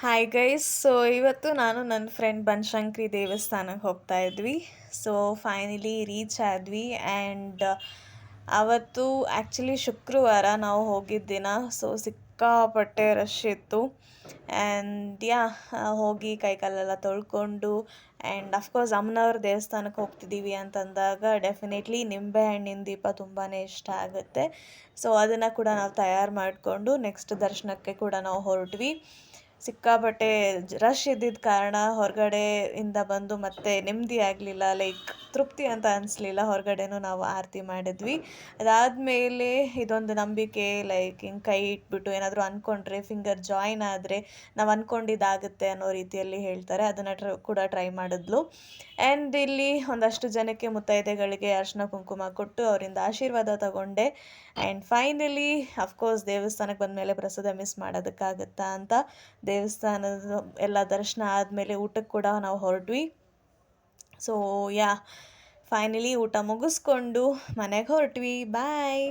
Hi guys. So ಇವತ್ತು ನಾನು ನನ್ನ ಫ್ರೆಂಡ್ ಬನಶಂಕರಿ ದೇವಸ್ಥಾನಕ್ಕೆ ಹೋಗ್ತಾ ಇದ್ವಿ. ಸೊ ಫೈನಲಿ ರೀಚ್ ಆದ್ವಿ ಆ್ಯಂಡ್ ಅವತ್ತು ಆ್ಯಕ್ಚುಲಿ ಶುಕ್ರವಾರ ನಾವು ಹೋಗಿದ್ದ ದಿನ. ಸೊ ಸಿಕ್ಕಾಪಟ್ಟೆ ರಶ್ ಇತ್ತು ಆ್ಯಂಡ್ ಹೋಗಿ ಕೈಕಾಲೆಲ್ಲ ತೊಳ್ಕೊಂಡು ಆ್ಯಂಡ್ ಅಫ್ಕೋರ್ಸ್ ಅಮ್ಮನವ್ರ ದೇವಸ್ಥಾನಕ್ಕೆ ಹೋಗ್ತಿದ್ದೀವಿ ಅಂತಂದಾಗ ಡೆಫಿನೆಟ್ಲಿ ನಿಂಬೆಹಣ್ಣಿನ ದೀಪ ತುಂಬಾ ಇಷ್ಟ ಆಗುತ್ತೆ. ಸೊ ಅದನ್ನು ಕೂಡ ನಾವು ತಯಾರು ಮಾಡಿಕೊಂಡು ನೆಕ್ಸ್ಟ್ ದರ್ಶನಕ್ಕೆ ಕೂಡ ನಾವು ಹೊರಟ್ವಿ. ಸಿಕ್ಕಾಪಟ್ಟೆ ರಶ್ ಇದ್ದಿದ್ದ ಕಾರಣ ಹೊರಗಡೆಯಿಂದ ಬಂದು ಮತ್ತೆ ನೆಮ್ಮದಿ ಆಗಲಿಲ್ಲ, ಲೈಕ್ ತೃಪ್ತಿ ಅಂತ ಅನಿಸ್ಲಿಲ್ಲ. ಹೊರಗಡೆನೂ ನಾವು ಆರತಿ ಮಾಡಿದ್ವಿ. ಅದಾದಮೇಲೆ ಇದೊಂದು ನಂಬಿಕೆ, ಲೈಕ್ ಹಿಂಗೆ ಕೈ ಇಟ್ಬಿಟ್ಟು ಏನಾದರೂ ಅಂದ್ಕೊಂಡ್ರೆ ಫಿಂಗರ್ ಜಾಯಿನ್ ಆದರೆ ನಾವು ಅಂದ್ಕೊಂಡಿದ್ದಾಗುತ್ತೆ ಅನ್ನೋ ರೀತಿಯಲ್ಲಿ ಹೇಳ್ತಾರೆ. ಅದನ್ನು ಕೂಡ ಟ್ರೈ ಮಾಡಿದ್ಲು. ಆ್ಯಂಡ್ ಇಲ್ಲಿ ಒಂದಷ್ಟು ಜನಕ್ಕೆ ಮುತ್ತೈದೆಗಳಿಗೆ ಅರಿಶಿನ ಕುಂಕುಮ ಕೊಟ್ಟು ಅವರಿಂದ ಆಶೀರ್ವಾದ ತಗೊಂಡೆ. ಆ್ಯಂಡ್ ಫೈನಲಿ ಅಫ್ಕೋರ್ಸ್ ದೇವಸ್ಥಾನಕ್ಕೆ ಬಂದಮೇಲೆ ಪ್ರಸಾದ ಮಿಸ್ ಮಾಡೋದಕ್ಕಾಗತ್ತಾ ಅಂತ ದೇವಸ್ಥಾನದ ಎಲ್ಲ ದರ್ಶನ ಆದಮೇಲೆ ಊಟಕ್ಕೆ ಕೂಡ ನಾವು ಹೊರಟ್ವಿ. ಸೊ ಫೈನಲಿ ಊಟ ಮುಗಿಸ್ಕೊಂಡು ಮನೆಗೆ ಹೊರಟ್ವಿ. ಬಾಯ್.